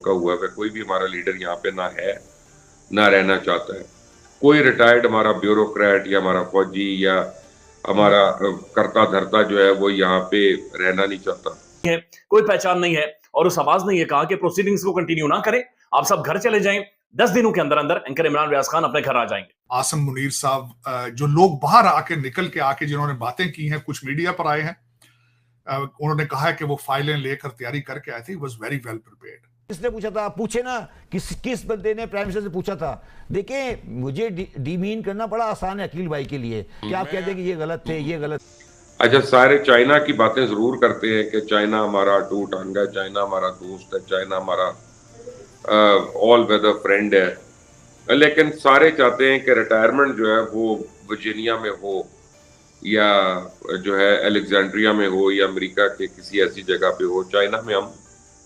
का हुआ है, कोई भी हमारा लीडर यहाँ पे ना है ना रहना चाहता है। कोई रिटायर्ड हमारा ब्यूरोक्रेट या हमारा फौजी या हमारा करता धरता जो है वो यहाँ पे रहना नहीं चाहता है, कोई पहचान नहीं है। और उस आवाज ने यह कहा कि प्रोसीडिंग्स को कंटिन्यू ना करें, आप सब घर चले जाएं। 10 दिनों के अंदर अंदर एंकर इमरान रियाज खान अपने घर आ जाएंगे। आसम मुनीर साहब, जो लोग बाहर आके निकल के आके जिन्होंने बातें की हैं, कुछ मीडिया पर आए हैं, उन्होंने कहा है कि वो फाइलें लेकर तैयारी करके आए थे। Was very well prepared. किसने पूछा था? आप पूछे ना, किस बंदे ने प्राइम मिनिस्टर से पूछा था? देखिए, मुझे डीमीन करना बड़ा आसान है अकील भाई के लिए कि आप कहते हैं कि ये गलत थे, ये गलत। अच्छा, सारे चाइना की बातें जरूर करते हैं कि चाइना हमारा टूट अंग है, चाइना हमारा दोस्त है, चाइना हमारा ऑल वेदर फ्रेंड है, लेकिन सारे चाहते हैं कि रिटायरमेंट जो है वो वर्जीनिया में हो या जो है अलेक्जेंड्रिया में हो या अमेरिका के किसी ऐसी जगह पे हो। चाइना में हम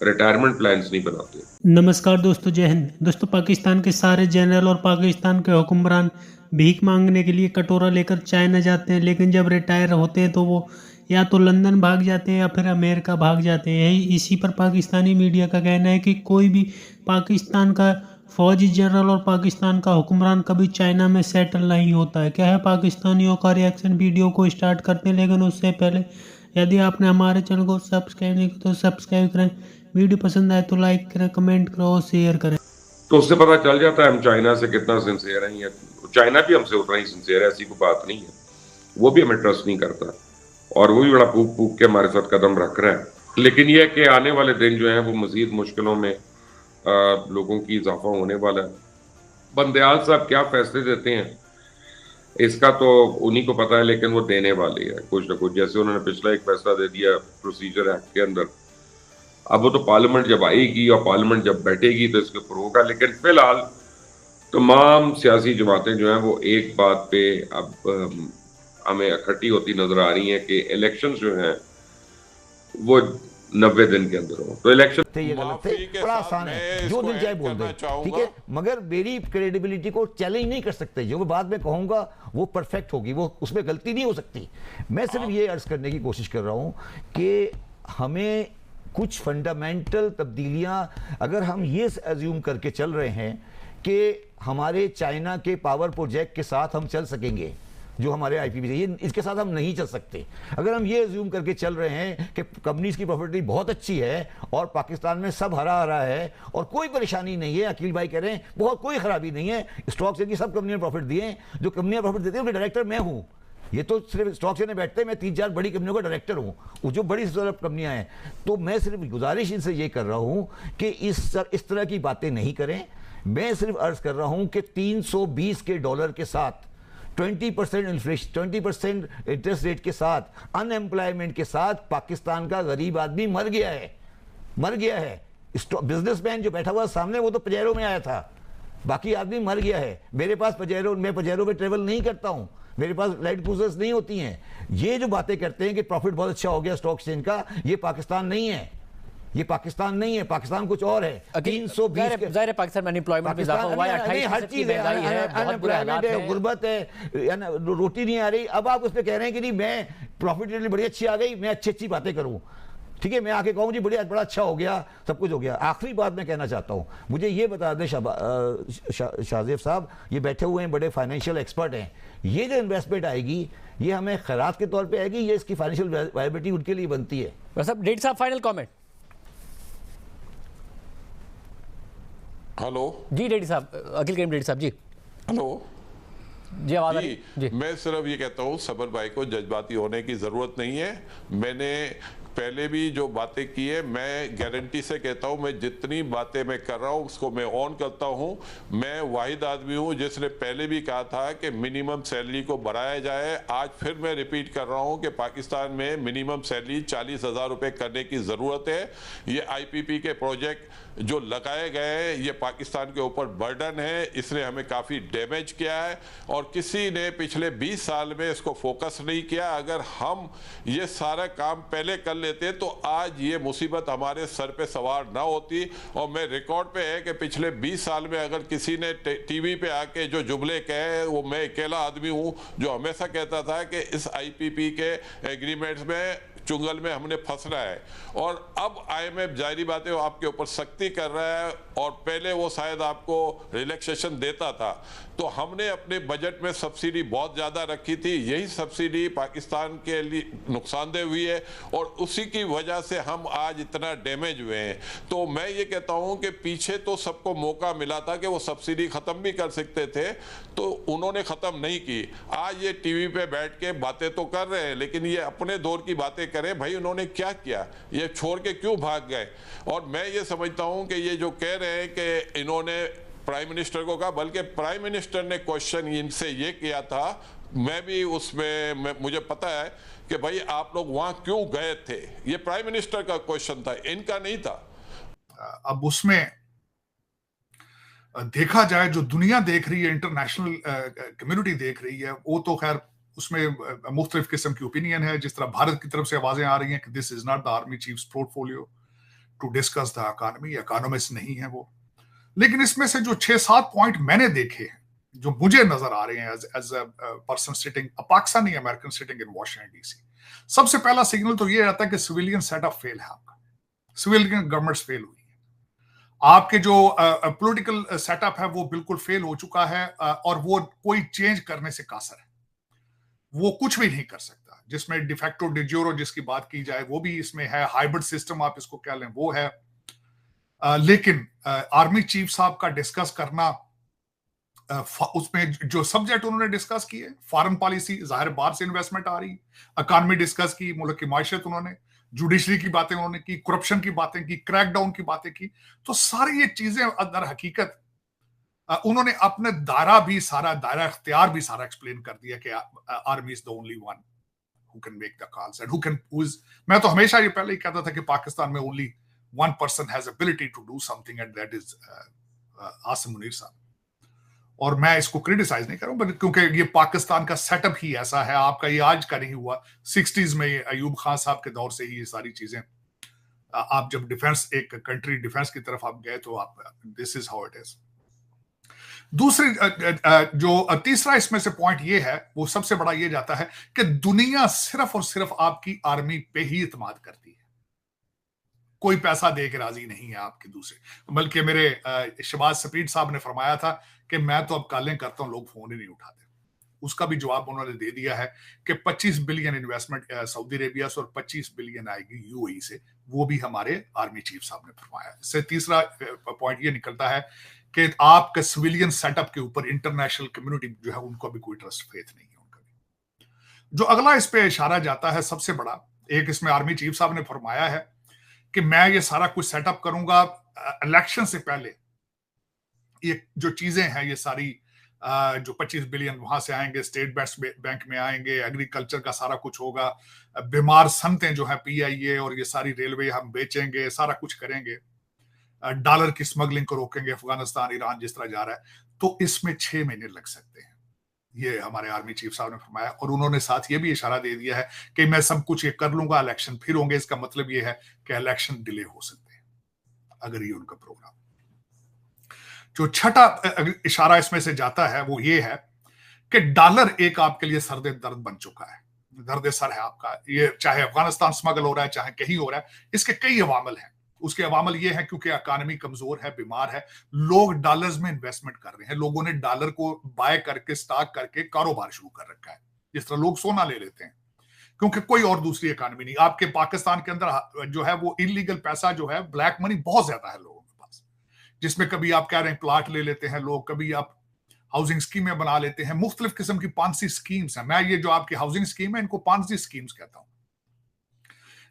रिटायरमेंट प्लान्स नहीं बनाते। नमस्कार दोस्तों, जय हिंद। दोस्तों, पाकिस्तान के सारे जनरल और पाकिस्तान के हुक्मरान भीख मांगने के लिए कटोरा लेकर चाइना जाते हैं, लेकिन जब रिटायर होते हैं तो वो या तो लंदन भाग जाते हैं या फिर अमेरिका भाग जाते हैं। इसी पर पाकिस्तानी मीडिया का कहना है कि कोई भी पाकिस्तान का फौजी जनरल और पाकिस्तान का हुक्मरान कभी चाइना में सेटल नहीं होता है। क्या है, पाकिस्तानियों का रिएक्शन वीडियो को स्टार्ट करते हैं, लेकिन उससे पहले यदि आपने हमारे चैनल को सब्सक्राइब नहीं किया तो सब्सक्राइब करें, वीडियो पसंद आए तो लाइक करें, कमेंट करो और शेयर करें। तो उससे पता चल जाता है हम चाइना से कितना सिंसियर हैं, या चाइना भी हमसे उतना ही सिंसियर है, ऐसी कोई बात नहीं है। वो भी हमें ट्रस्ट नहीं करता और वो भी बड़ा फूक फूक के हमारे साथ कदम रख रहा है। लेकिन यह कि आने वाले दिन जो है वो मजीद मुश्किलों में लोगों की इजाफा होने वाला है। बंदयाल साहब क्या फैसले देते हैं इसका तो उन्हीं को पता है, लेकिन वो देने वाले हैं कुछ ना कुछ। जैसे उन्होंने पिछला एक फैसला दे दिया प्रोसीजर एक्ट के अंदर, अब वो तो पार्लियामेंट जब आएगी और पार्लियामेंट जब बैठेगी तो इसके ऊपर होगा। लेकिन फिलहाल तमाम सियासी जमातें जो हैं वो एक बात पे अब हमें इकट्ठी होती नजर आ रही हैं कि इलेक्शन जो हैं वो 90 दिन के अंदर हो। तो इलेक्शन थे, ये गलत थे, बड़ा आसान है, जो दिल चाहे बोल दे, ठीक है। मगर मेरी क्रेडिबिलिटी को चैलेंज नहीं कर सकते। जो मैं बाद में कहूंगा वो परफेक्ट होगी, वो उसमें गलती नहीं हो सकती। मैं सिर्फ ये अर्ज करने की कोशिश कर रहा हूं कि हमें कुछ फंडामेंटल तब्दीलियां, अगर हम ये एज्यूम करके चल रहे हैं कि हमारे चाइना के पावर प्रोजेक्ट के साथ हम चल सकेंगे, जो हमारे आईपीपी से, ये इसके साथ हम नहीं चल सकते। अगर हम ये एज्यूम करके चल रहे हैं कि कंपनीज की प्रॉफिटिबिलिटी बहुत अच्छी है और पाकिस्तान में सब हरा हरा है और कोई परेशानी नहीं है, अकील भाई कह रहे हैं बहुत कोई खराबी नहीं है, स्टॉक्स की सब कंपनियों ने प्रॉफिट दिए, जो कंपनियां प्रॉफिट देती हैं उनके डायरेक्टर मैं हूं। ये तो सिर्फ स्टॉक से बैठते हैं, मैं 3-4 बड़ी कंपनियों का डायरेक्टर हूं, वो जो बड़ी कंपनियां हैं। तो मैं सिर्फ गुजारिश इनसे ये कर रहा हूं कि इस तरह की बातें नहीं करें। मैं सिर्फ अर्ज कर रहा हूं कि $320 के साथ 20% इन्फ्लेशन, 20% इंटरेस्ट रेट के साथ, अनएम्प्लॉयमेंट के साथ पाकिस्तान का गरीब आदमी मर गया है। बिजनेसमैन जो बैठा हुआ सामने वो तो पजेरो में आया था, बाकी आदमी मर गया है। मेरे पास मैं पजेरो में ट्रेवल नहीं करता हूं, मेरे पास लाइट क्रूजर्स नहीं होती हैं। ये जो बातें करते हैं कि प्रॉफिट बहुत अच्छा हो गया स्टॉक एक्सचेंज का, ये पाकिस्तान नहीं है, ये पाकिस्तान नहीं है, पाकिस्तान कुछ और है। 320 ज़ाहिर है पाकिस्तान में अनएम्प्लॉयमेंट में इजाफा हुआ है, 28% हर चीज है, बहुत बुरे हालात है, हैं, गुर्बत है, रोटी नहीं आ रही। अब आप उस पर कह रहे हैं कि नहीं मैं प्रॉफिटेबिलिटी बड़ी अच्छी आ गई, मैं अच्छी बातें करूं, ठीक है, मैं आके कहूं जी बड़ा अच्छा हो गया, सब कुछ हो गया। आखिरी बात मैं कहना चाहता हूं, मुझे ये बता दें शाहजेब साहब, ये बैठे हुए हैं, बड़े फाइनेंशियल एक्सपर्ट हैं, ये जो इन्वेस्टमेंट आएगी ये हमें खैरात के तौर पे आएगी, ये इसकी फाइनेंशियल वायबिलिटी उनके लिए बनती है। डेढ़ साहब फाइनल कमेंट। हेलो जी रेड्डी साहब, अखिल करीम रेड्डी साहब जी। हेलो जी, आवाज जी, मैं सिर्फ ये कहता हूँ सबर भाई को जज्बाती होने की ज़रूरत नहीं है। मैंने पहले भी जो बातें की है, मैं गारंटी से कहता हूँ, मैं जितनी बातें मैं कर रहा हूँ उसको मैं ऑन करता हूँ। मैं वाहिद आदमी हूँ जिसने पहले भी कहा था कि मिनिमम सैलरी को बढ़ाया जाए। आज फिर मैं रिपीट कर रहा हूँ कि पाकिस्तान में मिनिमम सैलरी 40,000 रुपये करने की ज़रूरत है। ये आईपीपी के प्रोजेक्ट जो लगाए गए हैं ये पाकिस्तान के ऊपर बर्डन है, इसने हमें काफ़ी डैमेज किया है और किसी ने पिछले 20 साल में इसको फोकस नहीं किया। अगर हम ये सारा काम पहले कर लेते तो आज ये मुसीबत हमारे सर पे सवार ना होती। और मैं रिकॉर्ड पे है कि पिछले 20 साल में अगर किसी ने टीवी पे आके जो जुमले कहे, वो मैं अकेला आदमी हूँ जो हमेशा कहता था कि इस आईपीपी के एग्रीमेंट्स में चुंगल में हमने फंसना है। और अब IMF जाहिर बात है वो आपके ऊपर सख्ती कर रहा है, और पहले वो शायद आपको रिलैक्सेशन देता था। तो हमने अपने बजट में सब्सिडी बहुत ज़्यादा रखी थी, यही सब्सिडी पाकिस्तान के लिए नुकसानदेह हुई है, और उसी की वजह से हम आज इतना डैमेज हुए हैं। तो मैं ये कहता हूँ कि पीछे तो सबको मौका मिला था कि वो सब्सिडी ख़त्म भी कर सकते थे, तो उन्होंने ख़त्म नहीं की। आज ये टीवी पे बैठ के बातें तो कर रहे हैं, लेकिन ये अपने दौर की बातें करें, भाई उन्होंने क्या किया, ये छोड़ के क्यों भाग गए। और मैं ये समझता हूँ कि ये जो कह रहे हैं कि इन्होंने प्राइम मिनिस्टर को कहा, बल्कि प्राइम मिनिस्टर ने क्वेश्चन इनसे ये किया था, मैं भी उसमें मुझे पता है कि भाई आप लोग वहां क्यों गए थे, ये प्राइम मिनिस्टर का क्वेश्चन था, इनका नहीं था। अब उसमें देखा जाए, जो दुनिया देख रही है, इंटरनेशनल कम्युनिटी देख रही है, वो तो खैर उसमें मुख्तलिफ किस्म की ओपिनियन है। जिस तरह भारत की तरफ से आवाजें आ रही हैं कि this is not the army chiefs portfolio to discuss the economy, economist नहीं है वो। लेकिन इसमें से जो 6-7 पॉइंट मैंने देखे हैं, जो मुझे नजर आ रहे हैं as a person sitting, Pakistani American sitting in Washington DC, सबसे पहला सिग्नल तो ये आता है कि सिविलियन सेटअप फेल है आपका, सिविलियन गवर्नमेंट फेल हुई है, आपके जो पॉलिटिकल सेटअप है वो बिल्कुल फेल हो चुका है, और वो कोई चेंज करने से कासर है, वो कुछ भी नहीं कर सकता। जिसमें डिफेक्टो डिज्योरो जिसकी बात की जाए वो भी इसमें है, हाइब्रिड सिस्टम आप इसको कह लें वो है। लेकिन आर्मी चीफ साहब का डिस्कस करना, उसमें जो सब्जेक्ट उन्होंने डिस्कस किए, फॉरेन पॉलिसी, जाहिर बाहर से इन्वेस्टमेंट आ रही, इकॉनमी डिस्कस की, मुल्क की मायशत उन्होंने, जुडिशरी की बातें उन्होंने की, करप्शन की बातें की, क्रैकडाउन की बातें की। तो सारी ये चीजें अंदर हकीकत उन्होंने अपने दायरा भी सारा, दायरा इख्तियार भी सारा एक्सप्लेन कर दिया कि army is the only one who can make the calls and who can. मैं तो हमेशा ये पहले ही कहता था कि पाकिस्तान में only one person has ability to do something, and that is Asim Munir साहब। और मैं इसको क्रिटिसाइज नहीं करूं, क्योंकि ये पाकिस्तान का सेटअप ही ऐसा है, आपका ये आज का नहीं हुआ, 60s में अयूब खान साहब के दौर से ही ये सारी चीजें, आप जब डिफेंस, एक कंट्री डिफेंस की तरफ आप गए तो आप, this is how it is. दूसरी जो तीसरा इसमें से पॉइंट ये है, वो सबसे बड़ा ये जाता है कि दुनिया सिर्फ और सिर्फ आपकी आर्मी पे ही इत्मीनान करती है, कोई पैसा दे के राजी नहीं है आपके दूसरे। बल्कि मेरे शहबाज सफीद साहब ने फरमाया था कि मैं तो अब कॉलें करता हूं, लोग फोन ही नहीं उठाते। उसका भी जवाब उन्होंने दे दिया है कि 25 बिलियन इन्वेस्टमेंट सऊदी अरेबिया से और 25 बिलियन आएगी यूएई से, वो भी हमारे आर्मी चीफ साहब ने फरमाया। इससे तीसरा पॉइंट ये निकलता है कि आपके सिविलियन सेटअप के ऊपर इंटरनेशनल कम्युनिटी जो है उनको भी कोई ट्रस्ट फेथ नहीं है उनका भी। जो अगला इस पे इशारा जाता है सबसे बड़ा, एक इसमें आर्मी चीफ साहब ने फरमाया है कि मैं ये सारा कुछ सेटअप करूंगा इलेक्शन से पहले, ये जो चीजें हैं ये सारी, जो 25 बिलियन वहां से आएंगे, स्टेट बैंक में आएंगे, एग्रीकल्चर का सारा कुछ होगा, बीमार सनतें जो है PIA और ये सारी रेलवे हम बेचेंगे, सारा कुछ करेंगे, डॉलर की स्मगलिंग को रोकेंगे, अफगानिस्तान ईरान जिस तरह जा रहा है, तो इसमें 6 महीने लग सकते हैं, ये हमारे आर्मी चीफ साहब ने फरमाया। और उन्होंने साथ ये भी इशारा दे दिया है कि मैं सब कुछ ये कर लूंगा, इलेक्शन फिर होंगे, इसका मतलब ये है कि इलेक्शन डिले हो सकते हैं अगर ये उनका प्रोग्राम। जो छठा इशारा इसमें से जाता है वो ये है कि डॉलर एक आपके लिए सर्द दर्द बन चुका है, दर्द सर है आपका, ये चाहे अफगानिस्तान स्मगल हो रहा है, चाहे कहीं हो रहा है, इसके कई अवामल हैं। उसके अवामल ये है क्योंकि इकोनॉमी कमजोर है, बीमार है, लोग डॉलर्स में इन्वेस्टमेंट कर रहे हैं, लोगों ने डॉलर को बाय करके, स्टॉक करके कारोबार शुरू कर रखा है, जिस तरह लोग सोना ले लेते हैं, क्योंकि कोई और दूसरी इकोनॉमी नहीं। आपके पाकिस्तान के अंदर जो है वो इलीगल पैसा जो है, ब्लैक मनी बहुत ज्यादा है लोगों के पास, जिसमें कभी आप कह रहे हैं प्लाट ले लेते हैं लोग, कभी आप हाउसिंग स्कीमें बना लेते हैं, मुख्तलिफ किस्म की पांसी स्कीम्स हैं। मैं ये जो आपकी हाउसिंग स्कीम है इनको पांसी स्कीम्स कहता हूं,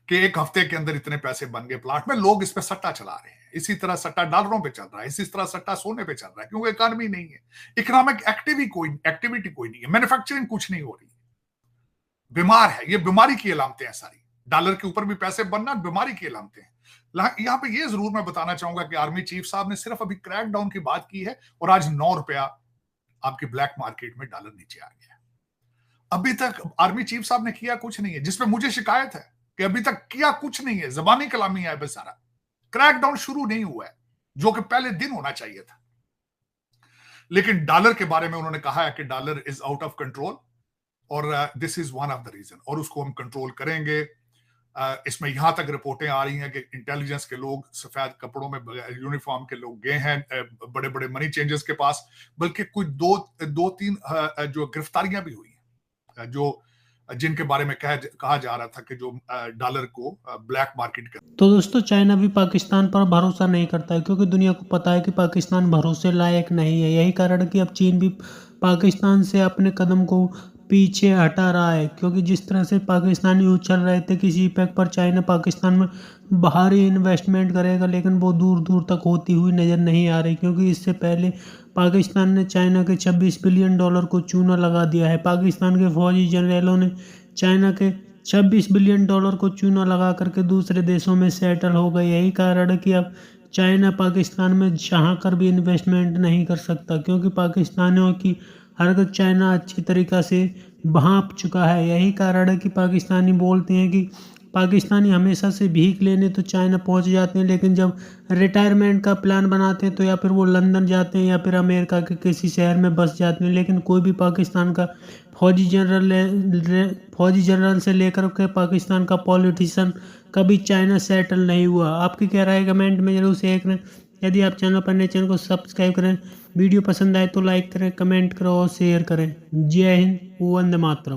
कि एक हफ्ते के अंदर इतने पैसे बन गए प्लाट में, लोग इस पे सट्टा चला रहे हैं। इसी तरह सट्टा डॉलरों पे चल रहा है, इसी तरह सट्टा सोने पे चल रहा है, क्योंकि इकोनॉमी नहीं है, इकोनॉमिक एक्टिविटी कोई नहीं है, मैन्युफैक्चरिंग कुछ नहीं हो रही, बीमार है। ये बीमारी की अलामतें हैं सारी, डॉलर के ऊपर भी पैसे बनना बीमारी की अलामतें हैं। यहां पे ये जरूर मैं बताना चाहूंगा कि आर्मी चीफ साहब ने सिर्फ अभी क्रैकडाउन की बात की है और आज 9 रुपया आपकी ब्लैक मार्केट में डॉलर नीचे आ गया। अभी तक आर्मी चीफ साहब ने किया कुछ नहीं है, जिसपे मुझे शिकायत है कि अभी तक किया कुछ नहीं है, जबानी कलामी है बस सारा। क्रैकडाउन शुरू नहीं हुआ है, जो कि पहले दिन होना चाहिए था। लेकिन डॉलर के बारे में उन्होंने कहा है कि dollar is out of control और this is one of the reason, और उसको हम कंट्रोल करेंगे। इसमें यहां तक रिपोर्टें आ रही हैं कि इंटेलिजेंस के लोग सफेद कपड़ों में यूनिफॉर्म के लोग गए हैं बड़े बड़े मनी चेंजर्स के पास, बल्कि कुछ दो तीन जो गिरफ्तारियां भी हुई हैं, जो जिनके बारे में कहा जा रहा था कि जो डॉलर को ब्लैक मार्केट कर। तो दोस्तों चाइना भी पाकिस्तान पर भरोसा नहीं करता है, क्योंकि दुनिया को पता है कि पाकिस्तान भरोसे लायक नहीं है। यही कारण है कि अब चीन भी पाकिस्तान से अपने कदम को पीछे हटा रहा है, क्योंकि जिस तरह से पाकिस्तानी उछल रहे थे किसी इफेक्ट पर चाइना पाकिस्तान में बाहरी इन्वेस्टमेंट करेगा, लेकिन वो दूर दूर तक होती हुई नज़र नहीं आ रही, क्योंकि इससे पहले पाकिस्तान ने चाइना के 26 बिलियन डॉलर को चूना लगा दिया है। पाकिस्तान के फौजी जनरलों ने चाइना के 26 बिलियन डॉलर को चूना लगा करके दूसरे देशों में सेटल हो गए। यही कारण है कि अब चाइना पाकिस्तान में चाह कर भी इन्वेस्टमेंट नहीं कर सकता, क्योंकि पाकिस्तानियों की हरकत चाइना अच्छी तरीक़ा से भांप चुका है। यही कारण है कि पाकिस्तानी बोलते हैं कि पाकिस्तानी हमेशा से भीख लेने तो चाइना पहुंच जाते हैं, लेकिन जब रिटायरमेंट का प्लान बनाते हैं तो या फिर वो लंदन जाते हैं या फिर अमेरिका के किसी शहर में बस जाते हैं। लेकिन कोई भी पाकिस्तान का फौजी जनरल से लेकर के पाकिस्तान का पॉलिटिशियन कभी चाइना सेटल नहीं हुआ। आपकी क्या राय कमेंट में जरूर शेयर करें। यदि आप चैनल पर नए, चैनल को सब्सक्राइब करें। वीडियो पसंद आए तो लाइक करें, कमेंट करें और शेयर करें। जय हिंद, वंदे मातरम।